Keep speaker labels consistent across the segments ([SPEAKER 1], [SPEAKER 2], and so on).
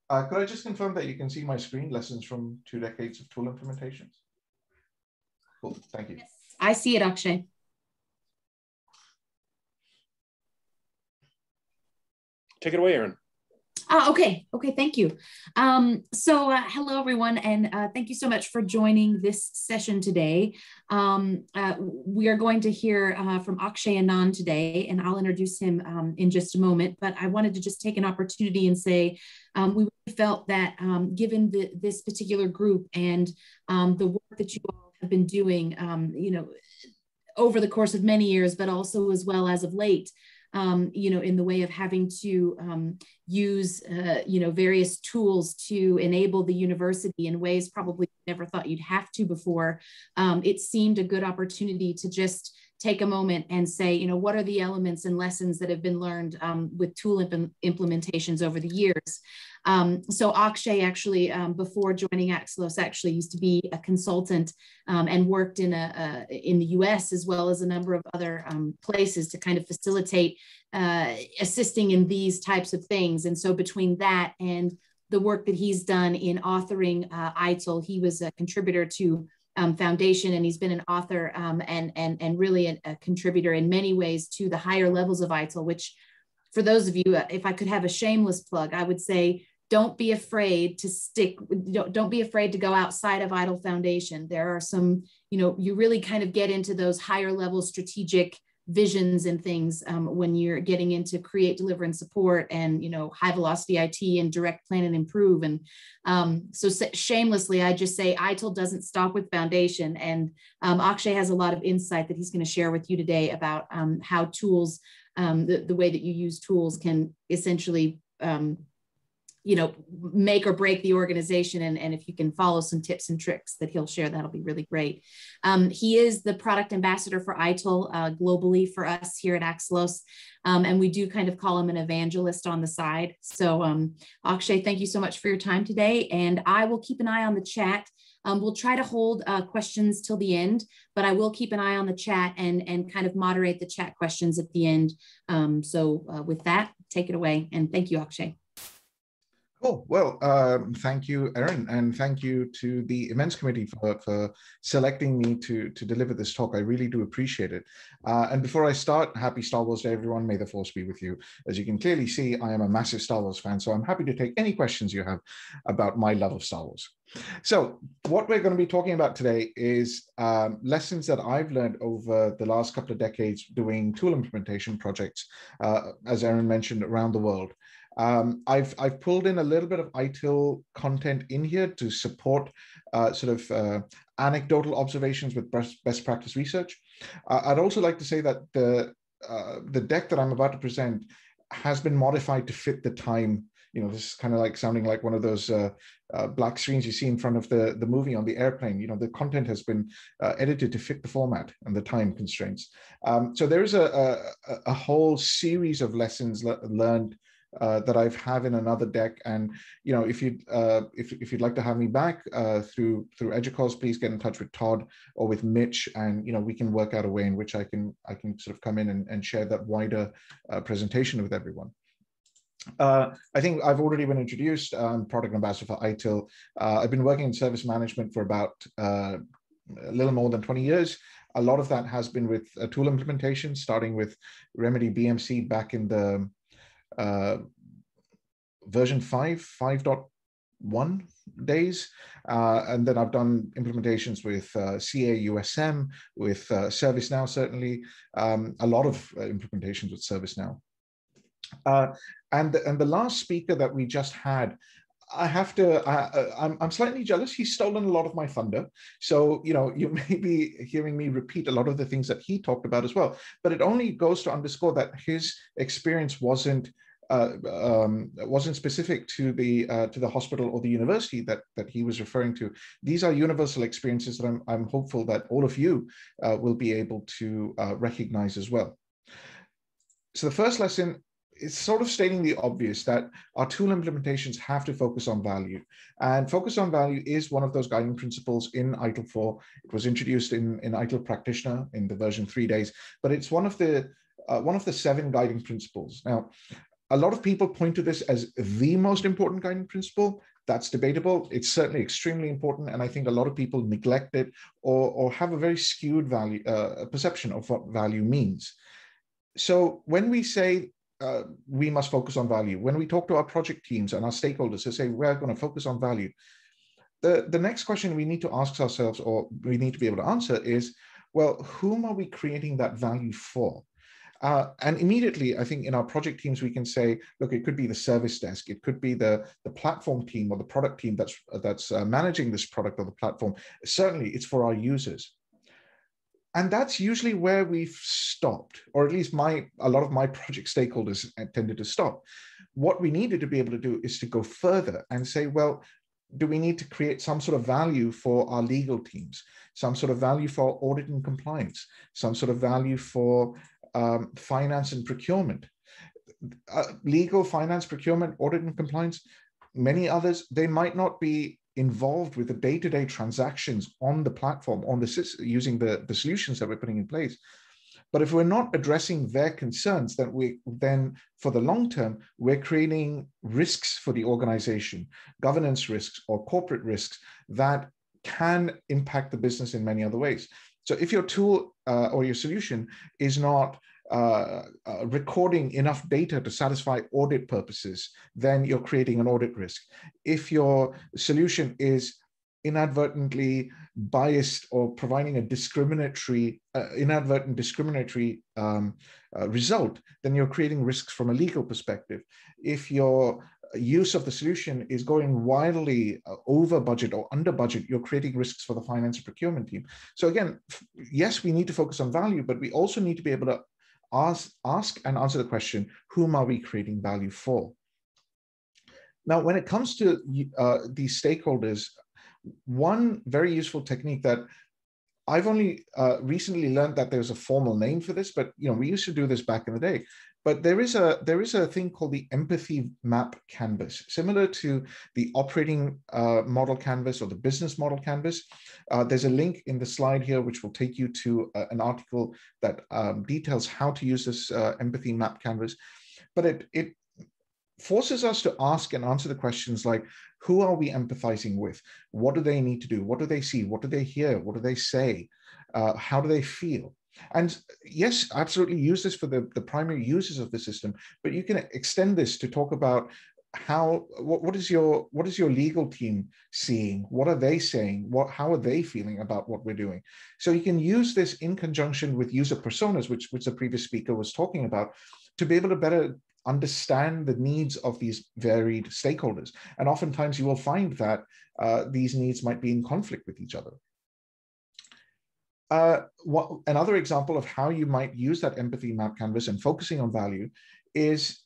[SPEAKER 1] Could I just confirm that you can see my screen, lessons from 2 decades of tool implementations? Cool, thank you.
[SPEAKER 2] Yes, I see it, Akshay.
[SPEAKER 3] Take it away, Erin.
[SPEAKER 2] Okay, thank you. Hello, everyone, and thank you so much for joining this session today. We are going to hear from Akshay Anand today, and I'll introduce him in just a moment, but I wanted to just take an opportunity and say we really felt that given this particular group and the work that you all have been doing, over the course of many years, but also as well as of late, in the way of having to use, various tools to enable the university in ways probably never thought you'd have to before. It seemed a good opportunity to just take a moment and say, what are the elements and lessons that have been learned with tool implementations over the years. So Akshay actually, before joining Axelos, actually used to be a consultant and worked in the US as well as a number of other places to kind of facilitate assisting in these types of things. And so between that and the work that he's done in authoring ITIL, he was a contributor to Foundation, and he's been an author and really a contributor in many ways to the higher levels of ITIL, which for those of you, if I could have a shameless plug, I would say, don't be afraid to don't be afraid to go outside of ITIL Foundation. There are some, you really kind of get into those higher level strategic visions and things when you're getting into create, deliver, and support, and high velocity IT and direct, plan, and improve. And so shamelessly, I just say ITIL doesn't stop with Foundation. And Akshay has a lot of insight that he's going to share with you today about how tools, the way that you use tools can essentially make or break the organization. And if you can follow some tips and tricks that he'll share, that'll be really great. He is the product ambassador for ITIL globally for us here at Axelos. And we do kind of call him an evangelist on the side. So Akshay, thank you so much for your time today. And I will keep an eye on the chat. We'll try to hold questions till the end, but I will keep an eye on the chat and kind of moderate the chat questions at the end. With that, take it away. And thank you, Akshay.
[SPEAKER 1] Cool. Well, thank you, Erin, and thank you to the events committee for selecting me to deliver this talk. I really do appreciate it. And before I start, happy Star Wars Day, everyone. May the Force be with you. As you can clearly see, I am a massive Star Wars fan, so I'm happy to take any questions you have about my love of Star Wars. So what we're going to be talking about today is lessons that I've learned over the last couple of decades doing tool implementation projects, as Erin mentioned, around the world. I've pulled in a little bit of ITIL content in here to support anecdotal observations with best practice research. I'd also like to say that the deck that I'm about to present has been modified to fit the time. This is kind of like sounding like one of those black screens you see in front of the movie on the airplane. The content has been edited to fit the format and the time constraints. So there is a whole series of lessons learned that I've have in another deck, and if you'd like to have me back through EDUCAUSE, please get in touch with Todd or with Mitch, and we can work out a way in which I can sort of come in and share that wider presentation with everyone. I think I've already been introduced. I'm product ambassador for ITIL. I've been working in service management for about a little more than 20 years. A lot of that has been with tool implementation, starting with Remedy BMC back in the version 5.1 days, and then I've done implementations with CA USM, with ServiceNow, certainly a lot of implementations with ServiceNow. And the last speaker that we just had, I'm slightly jealous. He's stolen a lot of my thunder. So, you may be hearing me repeat a lot of the things that he talked about as well, but it only goes to underscore that his experience wasn't specific to the hospital or the university that he was referring to. These are universal experiences that I'm hopeful that all of you will be able to recognize as well. So the first lesson is sort of stating the obvious, that our tool implementations have to focus on value, and focus on value is one of those guiding principles in ITIL 4. It was introduced in ITIL Practitioner in the version 3 days, but it's one of the 7 guiding principles. Now, A lot of people point to this as the most important guiding principle. That's debatable. It's certainly extremely important. And I think a lot of people neglect it or have a very skewed value perception of what value means. So when we say we must focus on value, when we talk to our project teams and our stakeholders to say we're going to focus on value, the next question we need to ask ourselves, or we need to be able to answer, is, well, whom are we creating that value for? And immediately, I think in our project teams, we can say, look, it could be the service desk, it could be the platform team or the product team that's managing this product or the platform. Certainly, it's for our users. And that's usually where we've stopped, or at least a lot of my project stakeholders tended to stop. What we needed to be able to do is to go further and say, well, do we need to create some sort of value for our legal teams, some sort of value for audit and compliance, some sort of value for finance and procurement, legal, finance, procurement, audit and compliance, many others, they might not be involved with the day-to-day transactions on the platform, using the solutions that we're putting in place. But if we're not addressing their concerns, then for the long term, we're creating risks for the organization, governance risks or corporate risks that can impact the business in many other ways. So if your tool or your solution is not recording enough data to satisfy audit purposes, then you're creating an audit risk. If your solution is inadvertently biased or providing a inadvertent discriminatory result, then you're creating risks from a legal perspective. If your use of the solution is going wildly over budget or under budget, you're creating risks for the finance and procurement team. So again, yes, we need to focus on value, but we also need to be able to ask and answer the question, whom are we creating value for? Now, when it comes to these stakeholders, one very useful technique that I've only recently learned that there's a formal name for this, but we used to do this back in the day. But there is a thing called the empathy map canvas, similar to the operating model canvas or the business model canvas. There's a link in the slide here which will take you to an article that details how to use this empathy map canvas. But it forces us to ask and answer the questions like, who are we empathizing with? What do they need to do? What do they see? What do they hear? What do they say? How do they feel? And yes, absolutely use this for the primary users of the system, but you can extend this to talk about what is your legal team seeing? What are they saying? How are they feeling about what we're doing? So you can use this in conjunction with user personas, which the previous speaker was talking about, to be able to better understand the needs of these varied stakeholders. And oftentimes you will find that these needs might be in conflict with each other. Another example of how you might use that empathy map canvas and focusing on value is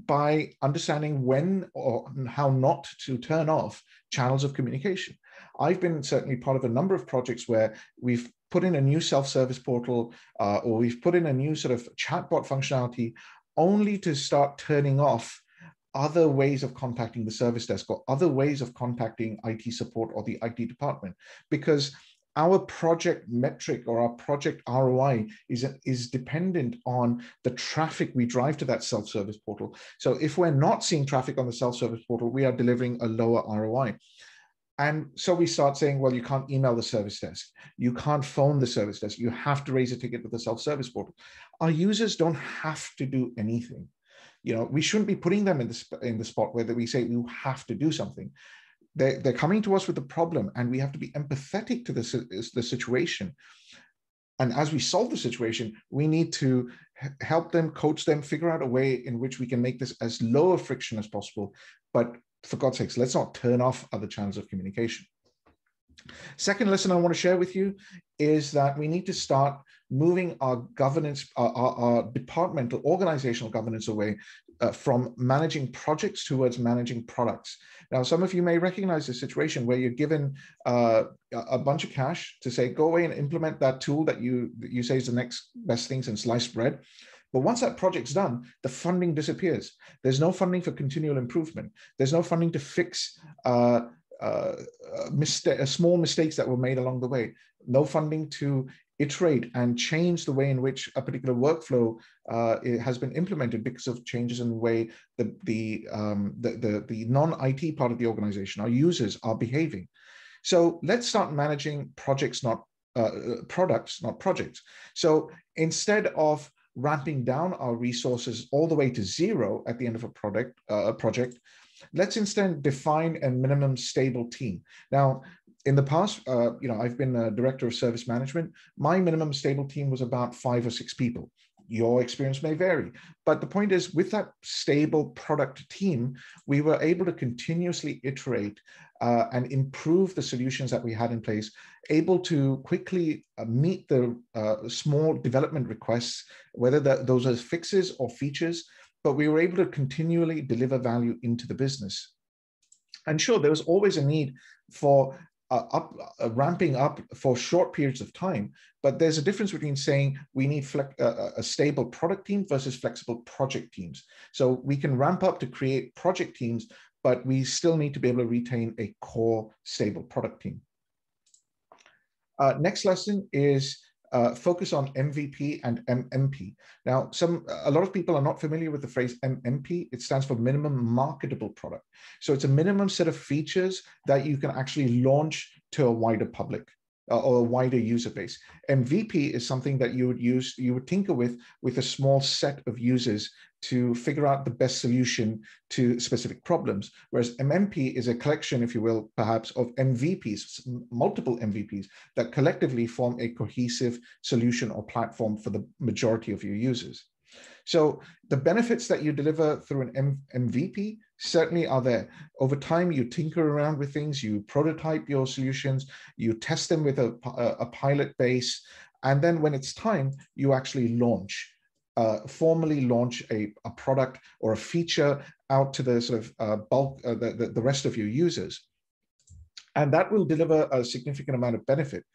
[SPEAKER 1] by understanding when or how not to turn off channels of communication. I've been certainly part of a number of projects where we've put in a new self-service portal or we've put in a new sort of chatbot functionality only to start turning off other ways of contacting the service desk or other ways of contacting IT support or the IT department, because our project metric or our project ROI is dependent on the traffic we drive to that self-service portal. So if we're not seeing traffic on the self-service portal, we are delivering a lower ROI. And so we start saying, well, you can't email the service desk. You can't phone the service desk. You have to raise a ticket with the self-service portal. Our users don't have to do anything. We shouldn't be putting them in the spot where we say you have to do something. They're coming to us with a problem, and we have to be empathetic to the situation. And as we solve the situation, we need to help them, coach them, figure out a way in which we can make this as low a friction as possible. But for God's sakes, let's not turn off other channels of communication. Second lesson I want to share with you is that we need to start moving our governance, our departmental, organizational governance away from managing projects towards managing products. Now, some of you may recognize the situation where you're given a bunch of cash to say, go away and implement that tool that you say is the next best thing since sliced bread. But once that project's done, the funding disappears. There's no funding for continual improvement. There's no funding to fix small mistakes that were made along the way. No funding to iterate and change the way in which a particular workflow it has been implemented because of changes in the way the non-IT part of the organization, our users, are behaving. So let's start managing projects, not products, not projects. So instead of ramping down our resources all the way to zero at the end of a project, let's instead define a minimum stable team. Now, in the past, I've been a director of service management. My minimum stable team was about 5 or 6 people. Your experience may vary, but the point is, with that stable product team, we were able to continuously iterate and improve the solutions that we had in place, able to quickly meet the small development requests, whether those are fixes or features, but we were able to continually deliver value into the business. And sure, there was always a need for ramping up for short periods of time, but there's a difference between saying we need a stable product team versus flexible project teams. So we can ramp up to create project teams, but we still need to be able to retain a core stable product team. Next lesson is focus on MVP and MMP. Now, a lot of people are not familiar with the phrase MMP. It stands for minimum marketable product. So it's a minimum set of features that you can actually launch to a wider public or a wider user base. MVP is something that you would tinker with a small set of users to figure out the best solution to specific problems. Whereas MMP is a collection, if you will, perhaps, of MVPs, multiple MVPs that collectively form a cohesive solution or platform for the majority of your users. So the benefits that you deliver through an MVP certainly are there. Over time, you tinker around with things, you prototype your solutions, you test them with a pilot base, and then when it's time, you actually launch. Formally launch a product or a feature out to the sort of bulk, the rest of your users. And that will deliver a significant amount of benefit.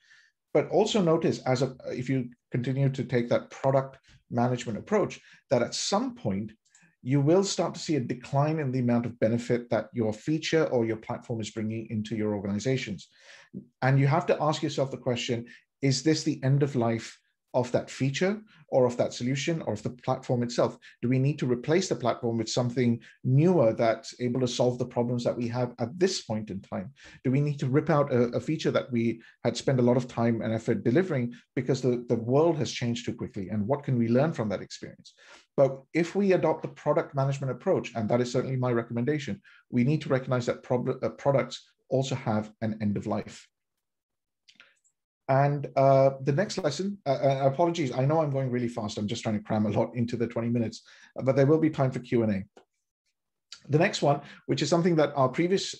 [SPEAKER 1] But also notice, if you continue to take that product management approach, that at some point, you will start to see a decline in the amount of benefit that your feature or your platform is bringing into your organizations. And you have to ask yourself the question, is this the end of life of that feature or of that solution or of the platform itself? Do we need to replace the platform with something newer that's able to solve the problems that we have at this point in time? Do we need to rip out a feature that we had spent a lot of time and effort delivering because the world has changed too quickly? And what can we learn from that experience? But if we adopt the product management approach, and that is certainly my recommendation, we need to recognize that products also have an end of life. And the next lesson, apologies, I know I'm going really fast. I'm just trying to cram a lot into the 20 minutes, but there will be time for Q&A. The next one, which is something that our previous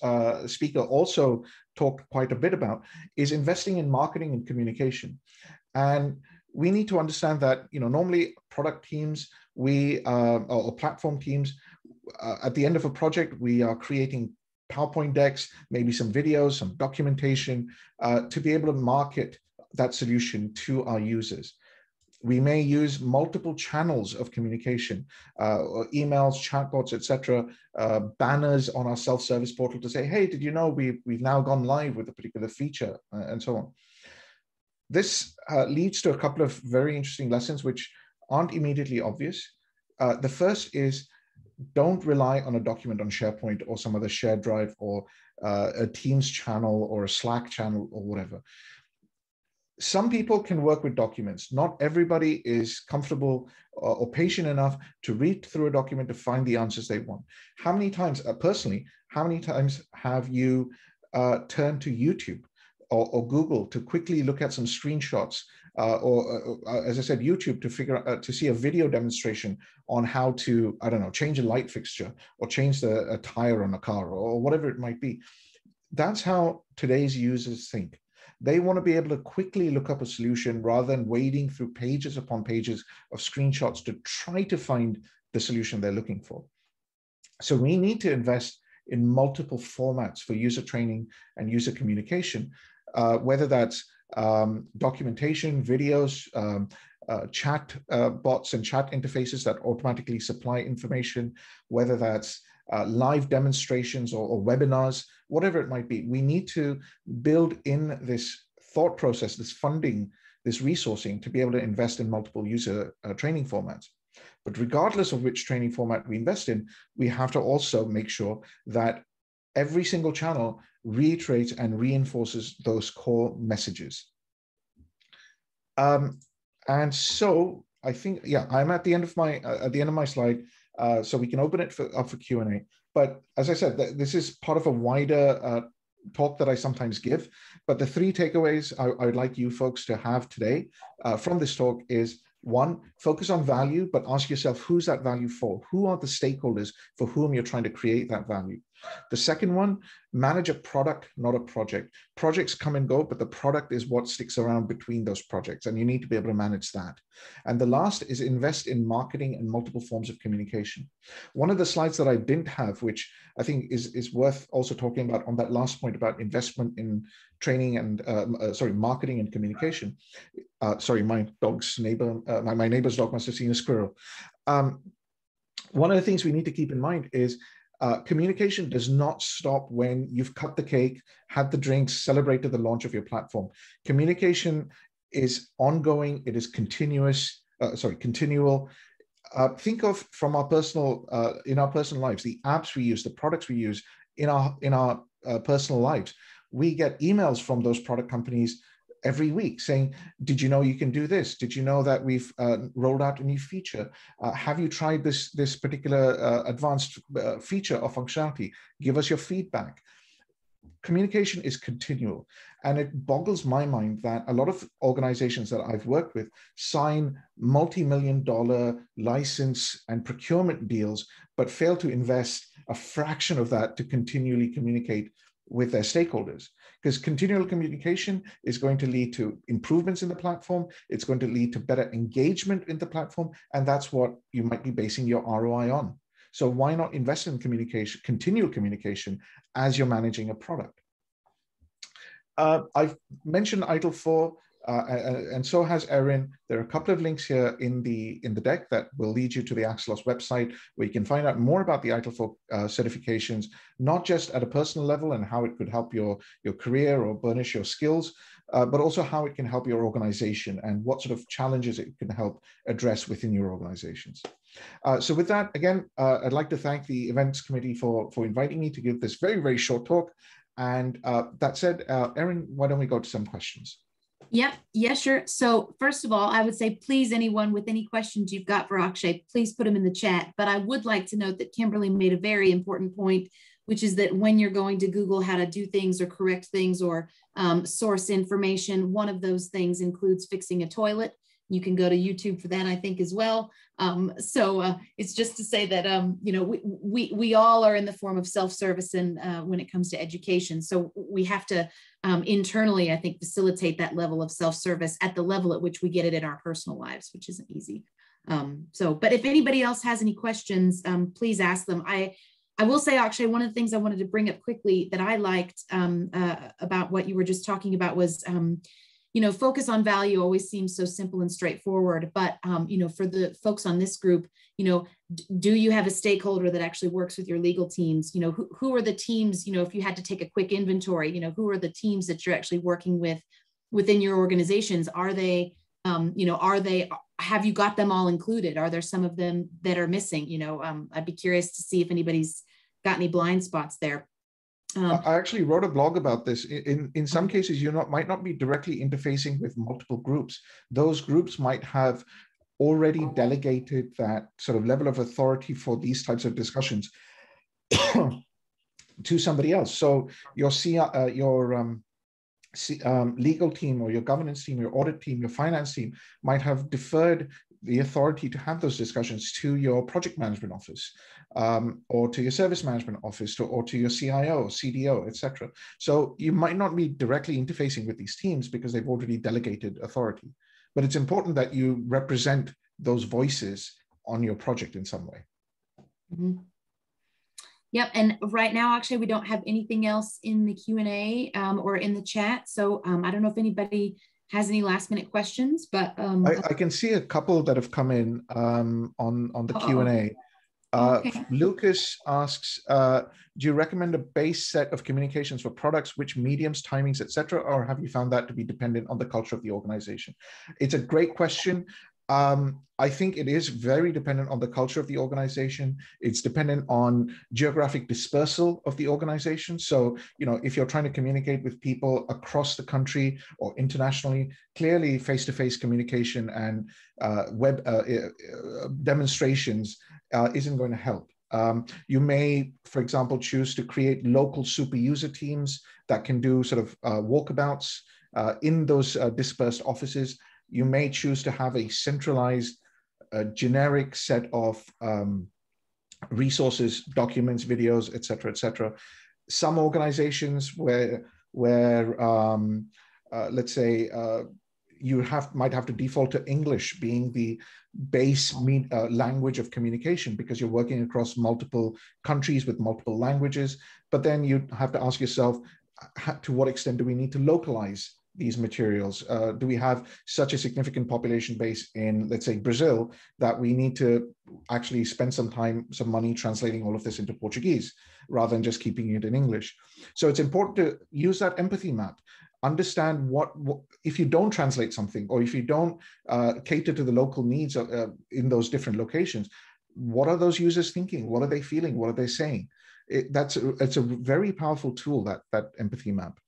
[SPEAKER 1] speaker also talked quite a bit about, is investing in marketing and communication. And we need to understand that, normally product teams, or platform teams, at the end of a project, we are creating PowerPoint decks, maybe some videos, some documentation, to be able to market that solution to our users. We may use multiple channels of communication, emails, chatbots, etc., banners on our self-service portal to say, hey, did you know we've now gone live with a particular feature, and so on. This leads to a couple of very interesting lessons which aren't immediately obvious. The first is, don't rely on a document on SharePoint or some other shared drive or a Teams channel or a Slack channel or whatever. Some people can work with documents. Not everybody is comfortable or patient enough to read through a document to find the answers they want. How many times, personally, how many times have you turned to YouTube or Google to quickly look at some screenshots, or as I said, YouTube to figure out, to see a video demonstration on how to, I don't know, change a light fixture or change a tire on a car or whatever it might be? That's how today's users think. They want to be able to quickly look up a solution rather than wading through pages upon pages of screenshots to try to find the solution they're looking for. So we need to invest in multiple formats for user training and user communication, whether that's documentation, videos, chat bots and chat interfaces that automatically supply information, whether that's live demonstrations or webinars, whatever it might be. We need to build in this thought process, this funding this resourcing to be able to invest in multiple user training formats. But regardless of which training format we invest in, we have to also make sure that every single channel reiterates and reinforces those core messages. And so I think, yeah, I'm at the end of my slide, so we can open it up for Q&A. But as I said, this is part of a wider talk that I sometimes give. But the three takeaways I would like you folks to have today from this talk is, one, focus on value, but ask yourself, who's that value for? Who are the stakeholders for whom you're trying to create that value? The second one, manage a product, not a project. Projects come and go, but the product is what sticks around between those projects, and you need to be able to manage that. And the last is invest in marketing and multiple forms of communication. One of the slides that I didn't have, which I think is worth also talking about on that last point about investment in training and, marketing and communication. Sorry, my dog's neighbor, my neighbor's dog must have seen a squirrel. One of the things we need to keep in mind is communication does not stop when you've cut the cake, had the drinks, celebrated the launch of your platform. Communication is ongoing. It is continuous, continual. Think of from our personal, in our personal lives, the apps we use, the products we use in our personal lives. We get emails from those product companies every week saying, did you know you can do this? Did you know that we've rolled out a new feature? Have you tried this particular advanced feature or functionality? Give us your feedback. Communication is continual. And it boggles my mind that a lot of organizations that I've worked with sign multi-million-dollar license and procurement deals, but fail to invest a fraction of that to continually communicate with their stakeholders. Because continual communication is going to lead to improvements in the platform. It's going to lead to better engagement in the platform. And that's what you might be basing your ROI on. So why not invest in communication, continual communication, as you're managing a product? I've mentioned ITIL 4, and so has Erin. There are a couple of links here in the deck that will lead you to the Axelos website, where you can find out more about the ITIL 4 certifications, not just at a personal level and how it could help your career or burnish your skills, but also how it can help your organization and what sort of challenges it can help address within your organizations. So with that, again, I'd like to thank the events committee for inviting me to give this very, very short talk. And that said, Erin, why don't we go to some questions?
[SPEAKER 2] Yep. Yeah, sure. So first of all, I would say, please, anyone with any questions you've got for Akshay, please put them in the chat. But I would like to note that Kimberly made a very important point, which is that when you're going to Google how to do things or correct things or source information, one of those things includes fixing a toilet. You can go to YouTube for that, I think, as well. It's just to say that, you know, we all are in the form of self-service and when it comes to education. So we have to internally, I think, facilitate that level of self-service at the level at which we get it in our personal lives, which isn't easy. But if anybody else has any questions, please ask them. I will say, Akshay, one of the things I wanted to bring up quickly that I liked about what you were just talking about was, you know, focus on value always seems so simple and straightforward, but, you know, for the folks on this group, you know, do you have a stakeholder that actually works with your legal teams? You know, who are the teams, you know, if you had to take a quick inventory, you know, who are the teams that you're actually working with within your organizations? Are they, you know, have you got them all included? Are there some of them that are missing? You know, I'd be curious to see if anybody's got any blind spots there.
[SPEAKER 1] I actually wrote a blog about this. In some cases, you might not be directly interfacing with multiple groups. Those groups might have already delegated that sort of level of authority for these types of discussions to somebody else. So your legal team or your governance team, your audit team, your finance team might have deferred the authority to have those discussions to your project management office, or to your service management office, or to your CIO, CDO, etc. So you might not be directly interfacing with these teams because they've already delegated authority. But it's important that you represent those voices on your project in some way.
[SPEAKER 2] Mm-hmm. Yep, and right now, actually, we don't have anything else in the Q&A or in the chat. So I don't know if anybody has any last minute questions, but
[SPEAKER 1] I can see a couple that have come in on the Q&A. Lucas asks, do you recommend a base set of communications for products, which mediums, timings, etc., or have you found that to be dependent on the culture of the organization? It's a great question. I think it is very dependent on the culture of the organization. It's dependent on geographic dispersal of the organization. So, if you're trying to communicate with people across the country or internationally, clearly face-to-face communication and web demonstrations isn't going to help. You may, for example, choose to create local super user teams that can do sort of walkabouts in those dispersed offices. You may choose to have a centralized, generic set of resources, documents, videos, et cetera, Some organizations where let's say, you might have to default to English being the base language of communication because you're working across multiple countries with multiple languages. But then you have to ask yourself, to what extent do we need to localize these materials? Do we have such a significant population base in, let's say, Brazil, that we need to actually spend some time, some money translating all of this into Portuguese rather than just keeping it in English? So it's important to use that empathy map. Understand what if you don't translate something, or if you don't cater to the local needs in those different locations, what are those users thinking? What are they feeling? What are they saying? It's a very powerful tool, that empathy map.